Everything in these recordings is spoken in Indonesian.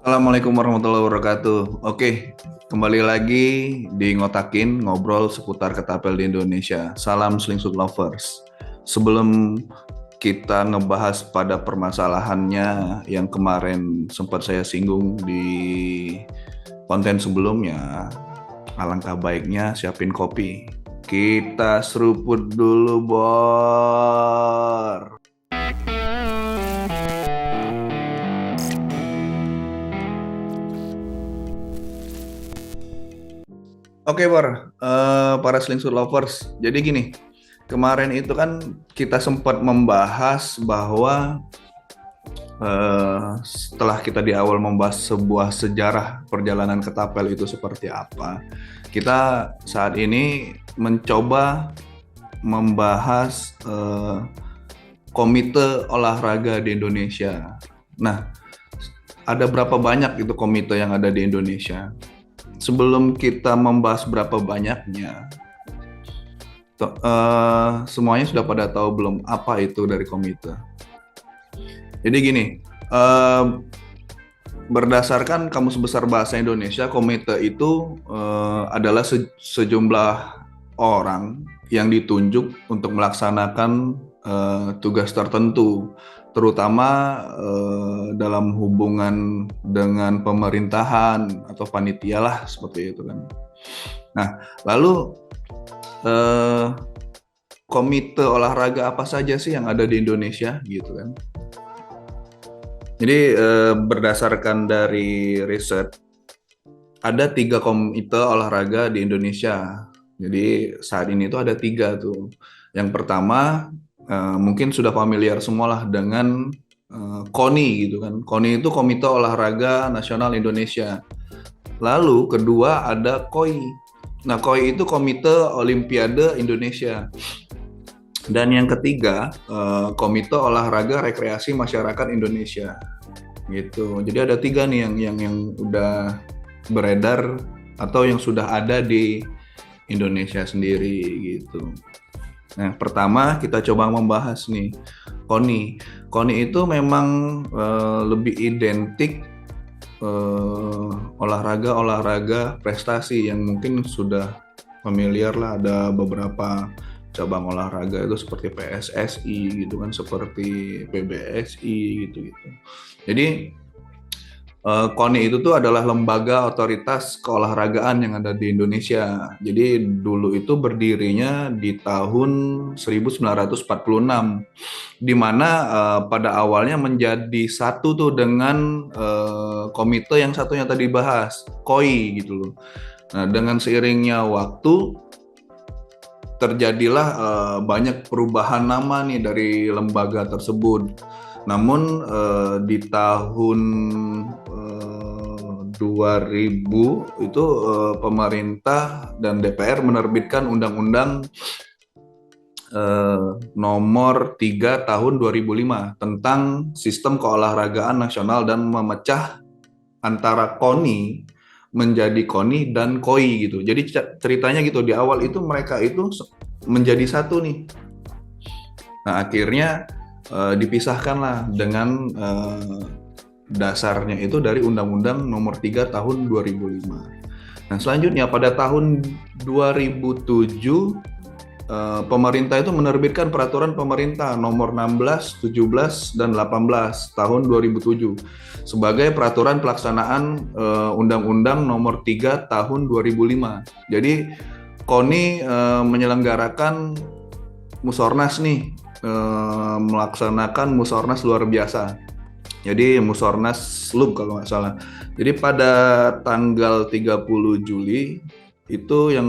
Assalamualaikum warahmatullahi wabarakatuh. Oke, kembali lagi di Ngotakin, ngobrol seputar ketapel di Indonesia. Salam Slingshoot Lovers. Sebelum kita ngebahas pada permasalahannya yang kemarin sempat saya singgung di konten sebelumnya, alangkah baiknya siapin kopi. Kita seruput dulu, Bor. Oke, Bor. Para Slingshoot Lovers. Jadi gini, kemarin itu kan kita sempat membahas bahwa setelah kita di awal membahas sebuah sejarah perjalanan ketapel itu seperti apa, kita saat ini mencoba membahas komite olahraga di Indonesia. Nah, ada berapa banyak itu komite yang ada di Indonesia? Sebelum kita membahas berapa banyaknya, semuanya sudah pada tahu belum apa itu dari komite? Jadi gini, eh, berdasarkan Kamus Besar Bahasa Indonesia, komite itu adalah sejumlah orang yang ditunjuk untuk melaksanakan tugas tertentu, terutama dalam hubungan dengan pemerintahan atau panitia lah seperti itu kan. Nah, lalu eh, komite olahraga apa saja sih yang ada di Indonesia gitu kan? Jadi berdasarkan dari riset, ada 3 komite olahraga di Indonesia. Jadi saat ini tuh ada 3 tuh. Yang pertama mungkin sudah familiar semua lah dengan KONI gitu kan. KONI itu Komite Olahraga Nasional Indonesia. Lalu kedua ada KOI. Nah, KOI itu Komite Olimpiade Indonesia. Dan yang ketiga, Komite Olahraga Rekreasi Masyarakat Indonesia. Gitu. Jadi ada 3 nih yang udah beredar atau yang sudah ada di Indonesia sendiri gitu. Nah, pertama kita coba membahas nih KONI. KONI itu memang lebih identik olahraga prestasi yang mungkin sudah familiar lah, ada beberapa cabang olahraga itu seperti PSSI gitu kan, seperti PBSI gitu. Jadi KONI itu tuh adalah lembaga otoritas keolahragaan yang ada di Indonesia. Jadi dulu itu berdirinya di tahun 1946, di mana pada awalnya menjadi satu tuh dengan komite yang satunya tadi bahas, KOI gitu loh. Nah, dengan seiringnya waktu terjadilah banyak perubahan nama nih dari lembaga tersebut. Namun di tahun 2000 itu pemerintah dan DPR menerbitkan Undang-Undang nomor 3 tahun 2005 tentang sistem keolahragaan nasional dan memecah antara KONI menjadi KONI dan KOI gitu. Jadi ceritanya gitu, di awal itu mereka itu menjadi satu nih. Nah, akhirnya dipisahkanlah dengan dasarnya itu dari Undang-Undang Nomor 3 Tahun 2005. Nah, selanjutnya pada tahun 2007 pemerintah itu menerbitkan peraturan pemerintah nomor 16, 17, dan 18 tahun 2007 sebagai peraturan pelaksanaan Undang-Undang nomor 3 tahun 2005. Jadi KONI menyelenggarakan Musornas nih, melaksanakan Musornas luar biasa. Jadi Musornas Lub kalau nggak salah. Jadi pada tanggal 30 Juli itu yang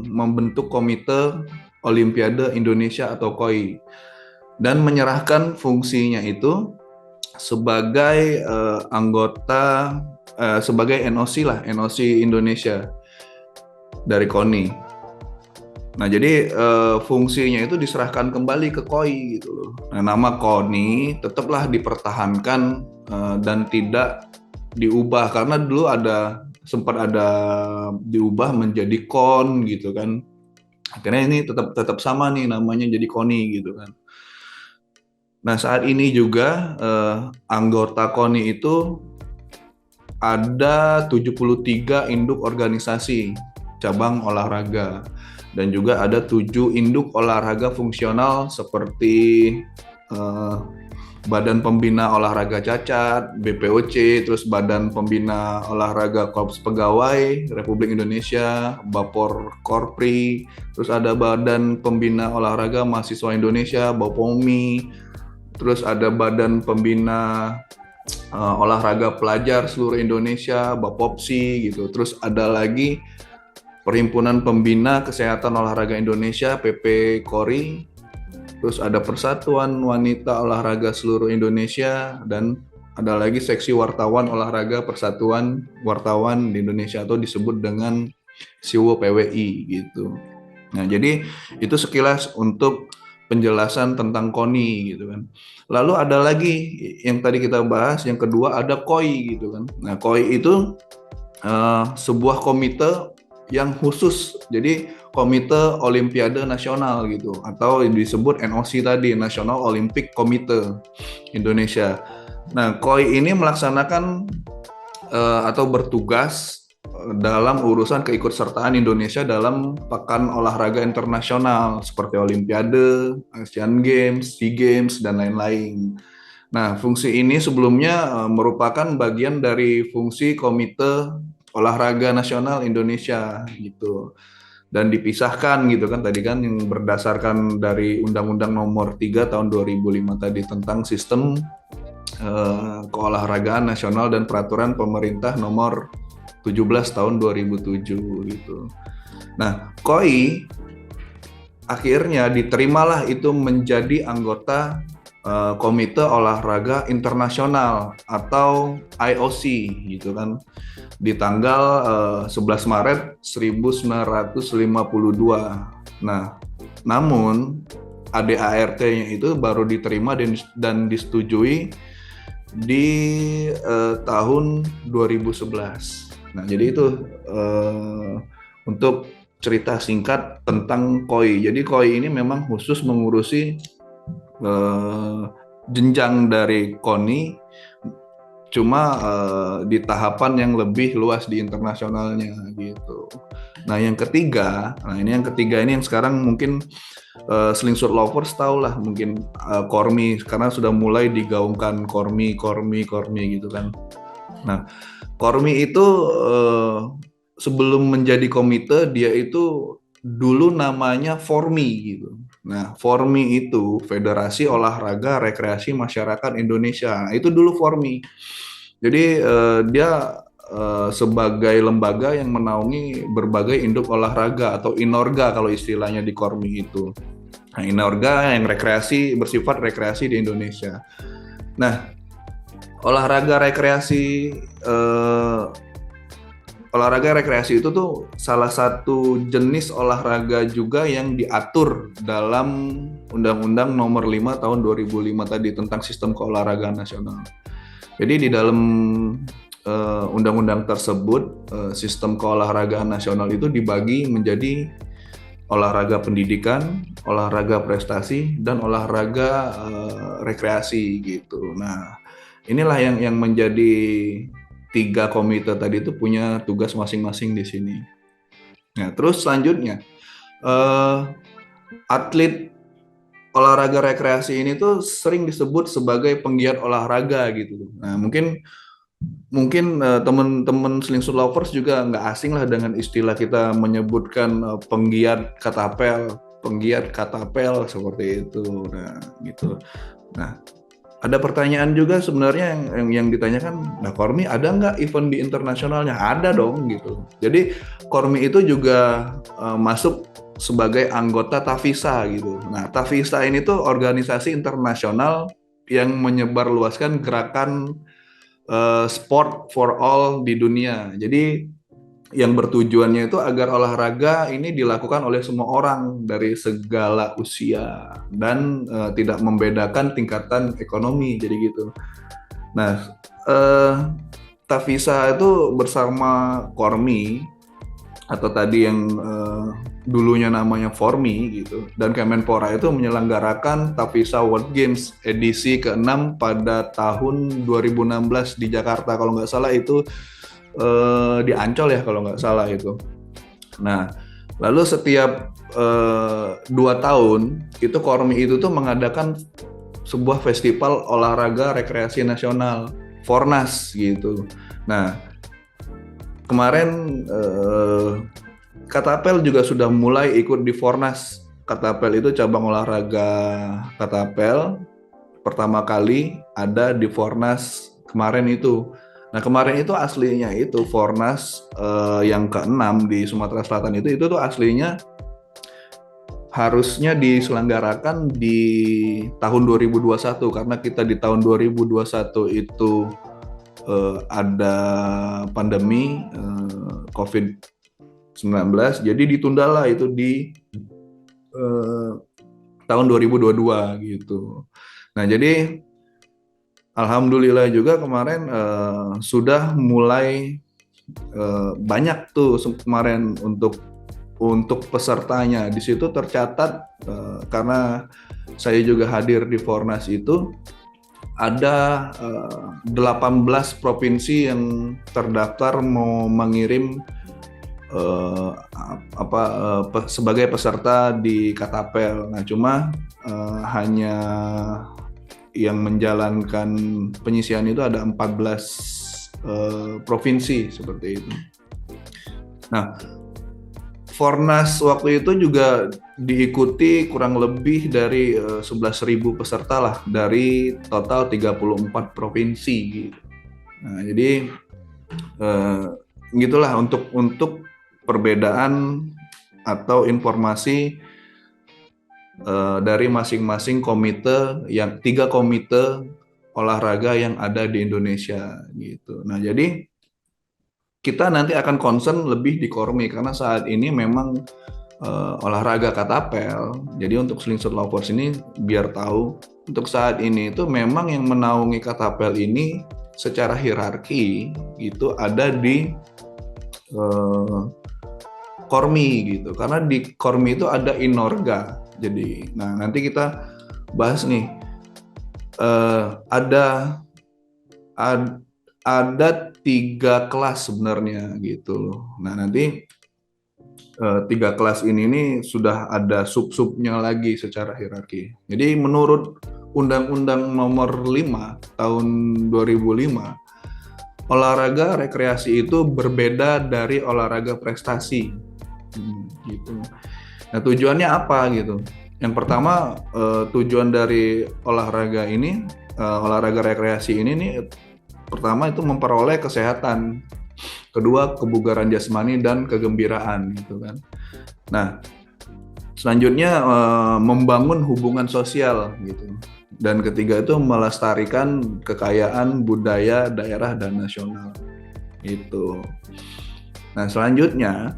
membentuk Komite Olimpiade Indonesia atau KOI dan menyerahkan fungsinya itu sebagai anggota sebagai NOC lah, NOC Indonesia dari KONI. Nah, jadi fungsinya itu diserahkan kembali ke KOI gitu loh. Nah, nama KONI tetaplah dipertahankan dan tidak diubah karena dulu sempat ada diubah menjadi KON gitu kan. Akhirnya ini tetap sama nih namanya jadi KONI gitu kan. Nah, saat ini juga anggota KONI itu ada 73 induk organisasi cabang olahraga, dan juga ada 7 induk olahraga fungsional seperti eh, Badan Pembina Olahraga Cacat, BPOC, terus Badan Pembina Olahraga Korps Pegawai Republik Indonesia, Bapor Korpri, terus ada Badan Pembina Olahraga Mahasiswa Indonesia, BPOMI, terus ada Badan Pembina Olahraga Pelajar Seluruh Indonesia, Bapopsi gitu. Terus ada lagi Perhimpunan Pembina Kesehatan Olahraga Indonesia, PP KORI. Terus ada Persatuan Wanita Olahraga Seluruh Indonesia, dan ada lagi seksi wartawan olahraga Persatuan Wartawan di Indonesia atau disebut dengan SIWO PWI gitu. Nah, jadi itu sekilas untuk penjelasan tentang KONI gitu kan. Lalu ada lagi yang tadi kita bahas, yang kedua ada KOI gitu kan. Nah, KOI itu sebuah komite yang khusus, jadi Komite Olimpiade Nasional gitu, atau disebut NOC tadi, National Olympic Committee Indonesia. Nah, KOI ini melaksanakan atau bertugas dalam urusan keikutsertaan Indonesia dalam pekan olahraga internasional seperti Olimpiade, Asian Games, SEA Games, dan lain-lain. Nah, fungsi ini sebelumnya merupakan bagian dari fungsi Komite Olahraga Nasional Indonesia gitu, dan dipisahkan gitu kan, tadi kan yang berdasarkan dari Undang-Undang Nomor 3 tahun 2005 tadi tentang sistem keolahragaan nasional dan peraturan pemerintah nomor 17 tahun 2007 gitu. Nah, KOI akhirnya diterimalah itu menjadi anggota Komite Olahraga Internasional atau IOC gitu kan, di tanggal 11 Maret 1952. Nah, namun ADART-nya itu baru diterima dan disetujui di tahun 2011. Nah, jadi itu untuk cerita singkat tentang KOI. Jadi KOI ini memang khusus mengurusi jenjang dari KONI, cuma di tahapan yang lebih luas di internasionalnya gitu. Nah, yang ketiga ini yang sekarang mungkin Slingshot Lovers tahu lah mungkin, KORMI, karena sudah mulai digaungkan KORMI gitu kan. Nah, KORMI itu sebelum menjadi komite dia itu dulu namanya FORMI gitu. Nah, FORMI itu Federasi Olahraga Rekreasi Masyarakat Indonesia. Nah, itu dulu FORMI. Jadi dia sebagai lembaga yang menaungi berbagai induk olahraga atau inorga kalau istilahnya di KORMI itu. Nah, inorga yang bersifat rekreasi di Indonesia. Nah, olahraga rekreasi itu tuh salah satu jenis olahraga juga yang diatur dalam Undang-Undang Nomor 5 tahun 2005 tadi tentang sistem keolahragaan nasional. Jadi di dalam undang-undang tersebut, sistem keolahragaan nasional itu dibagi menjadi olahraga pendidikan, olahraga prestasi, dan olahraga rekreasi gitu. Nah, inilah yang menjadi 3 komite tadi itu punya tugas masing-masing di sini. Nah, terus selanjutnya atlet olahraga rekreasi ini tuh sering disebut sebagai penggiat olahraga gitu. Nah, mungkin teman-teman Slingshot Lovers juga nggak asing lah dengan istilah kita menyebutkan penggiat katapel seperti itu. Nah, gitu. Nah, ada pertanyaan juga sebenarnya yang ditanyakan, nah KORMI ada nggak event di internasionalnya? Ada dong gitu. Jadi KORMI itu juga masuk sebagai anggota TAFISA gitu. Nah, TAFISA ini tuh organisasi internasional yang menyebarluaskan gerakan sport for all di dunia. Jadi yang bertujuannya itu agar olahraga ini dilakukan oleh semua orang dari segala usia dan tidak membedakan tingkatan ekonomi, jadi gitu. Nah, TAFISA itu bersama KORMI atau tadi yang dulunya namanya Formi gitu. Dan Kemenpora itu menyelenggarakan Tavisa World Games edisi ke-6 pada tahun 2016 di Jakarta. Kalau nggak salah itu di Ancol ya kalau nggak salah itu. Nah, lalu setiap 2 tahun itu Kormi itu tuh mengadakan sebuah festival olahraga rekreasi nasional, Fornas gitu. Nah, kemarin Katapel juga sudah mulai ikut di Fornas. Katapel itu cabang olahraga Katapel pertama kali ada di Fornas kemarin itu. Nah, kemarin itu aslinya itu Fornas yang ke-6 di Sumatera Selatan itu tuh aslinya harusnya diselenggarakan di tahun 2021 karena kita di tahun 2021 itu ada pandemi COVID-19, jadi ditundalah itu di tahun 2022 gitu. Nah, jadi alhamdulillah juga kemarin sudah mulai banyak tuh kemarin untuk pesertanya. Di situ tercatat karena saya juga hadir di Fornas itu ada 18 provinsi yang terdaftar mau mengirim sebagai peserta di Katapel. Nah, cuma hanya yang menjalankan penyisian itu ada 14 provinsi seperti itu. Nah, Fornas waktu itu juga diikuti kurang lebih dari 11.000 peserta lah dari total 34 provinsi. Nah, jadi gitulah untuk perbedaan atau informasi dari masing-masing komite, yang 3 komite olahraga yang ada di Indonesia gitu. Nah, jadi kita nanti akan concern lebih di Kormi karena saat ini memang olahraga Katapel. Jadi untuk Slingshot Lovers ini biar tahu untuk saat ini itu memang yang menaungi Katapel ini secara hierarki itu ada di Kormi gitu. Karena di Kormi itu ada Inorga. Jadi, nah nanti kita bahas nih ada 3 kelas sebenarnya gitu loh. Nah, nanti 3 kelas ini nih sudah ada sub-subnya lagi secara hierarki. Jadi menurut Undang-Undang Nomor 5 Tahun 2005, olahraga rekreasi itu berbeda dari olahraga prestasi. Gitu. Nah, tujuannya apa gitu? Yang pertama, tujuan dari olahraga ini, olahraga rekreasi ini nih, pertama itu memperoleh kesehatan, kedua kebugaran jasmani dan kegembiraan gitu kan. Nah, selanjutnya membangun hubungan sosial gitu, dan ketiga itu melestarikan kekayaan budaya daerah dan nasional itu. Nah, selanjutnya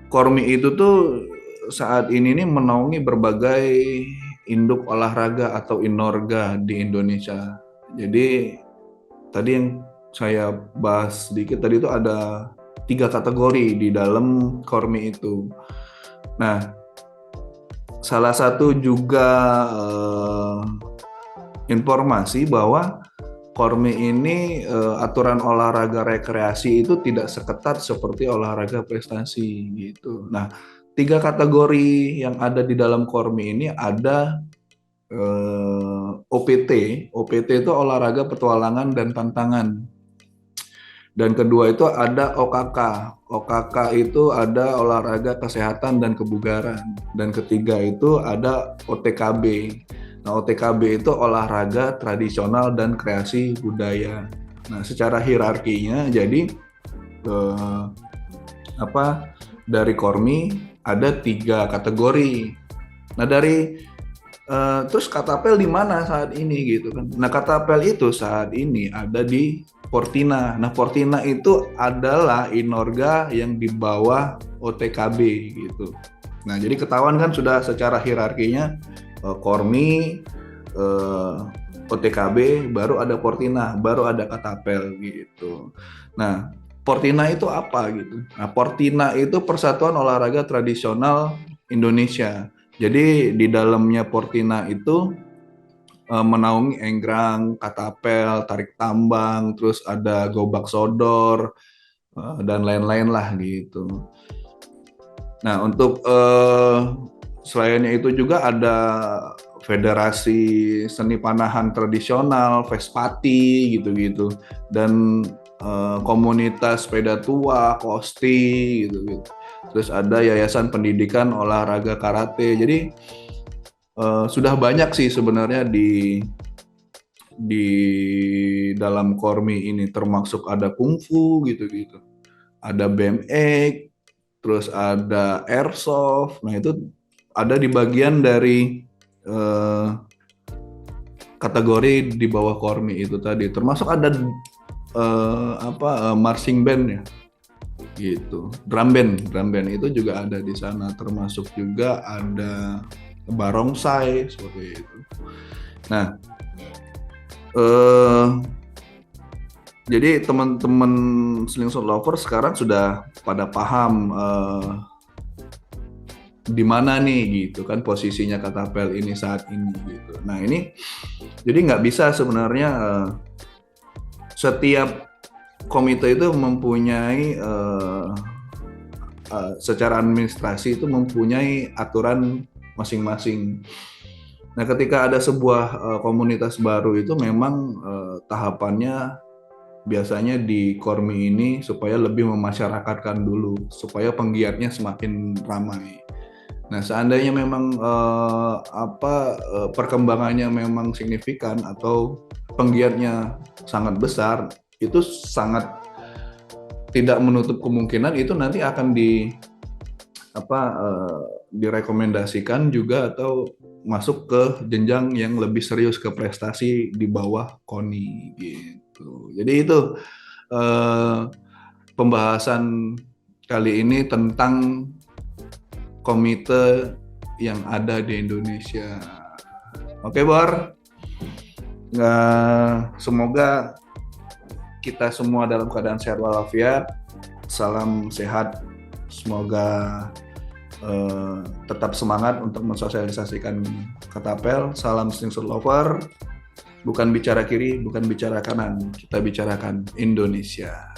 Kormi itu tuh saat ini nih menaungi berbagai induk olahraga atau inorga di Indonesia. Jadi tadi yang saya bahas sedikit tadi itu ada 3 kategori di dalam Kormi itu. Nah, salah satu juga informasi bahwa Kormi ini aturan olahraga rekreasi itu tidak seketat seperti olahraga prestasi gitu. Nah, 3 kategori yang ada di dalam Kormi ini ada OPT. OPT itu olahraga petualangan dan tantangan. Dan kedua itu ada OKK. OKK itu ada olahraga kesehatan dan kebugaran. Dan ketiga itu ada OTKB. Nah, OTKB itu olahraga tradisional dan kreasi budaya. Nah, secara hierarkinya jadi dari Kormi ada 3 kategori. Nah, terus Katapel di mana saat ini gitu kan? Nah, Katapel itu saat ini ada di Portina. Nah, Portina itu adalah inorga yang di bawah OTKB gitu. Nah, jadi ketahuan kan sudah secara hierarkinya Kormi, OTKB, baru ada Portina, baru ada Katapel gitu. Nah, Portina itu apa gitu. Nah, Portina itu Persatuan Olahraga Tradisional Indonesia. Jadi di dalamnya Portina itu menaungi enggrang, katapel, tarik tambang, terus ada gobak sodor dan lain-lain lah gitu. Nah, untuk selainnya itu juga ada Federasi Seni Panahan Tradisional, Vespati gitu-gitu, dan komunitas sepeda tua, Kosti gitu-gitu. Terus ada Yayasan Pendidikan Olahraga Karate. Jadi sudah banyak sih sebenarnya di dalam Kormi ini, termasuk ada kungfu gitu-gitu. Ada BMX, terus ada airsoft. Nah, itu ada di bagian dari kategori di bawah Kormi itu tadi. Termasuk ada marching band ya. Gitu. Drum band itu juga ada di sana, termasuk juga ada barongsai seperti itu. Nah, jadi teman-teman slingshot lover sekarang sudah pada paham di mana nih gitu kan posisinya katapel ini saat ini gitu. Nah ini jadi nggak bisa sebenarnya setiap komite itu mempunyai secara administrasi itu mempunyai aturan masing-masing. Nah ketika ada sebuah komunitas baru itu memang tahapannya biasanya di Kormi ini supaya lebih memasyarakatkan dulu, supaya penggiatnya semakin ramai. Nah, seandainya memang perkembangannya memang signifikan atau penggiatnya sangat besar, itu sangat tidak menutup kemungkinan itu nanti akan direkomendasikan juga atau masuk ke jenjang yang lebih serius ke prestasi di bawah KONI gitu. Jadi itu pembahasan kali ini tentang komite yang ada di Indonesia. Oke, Bor. Semoga kita semua dalam keadaan sehat walafiat. Salam sehat. Semoga tetap semangat untuk mensosialisasikan katapel. Salam slingshot lover. Bukan bicara kiri, bukan bicara kanan. Kita bicarakan Indonesia.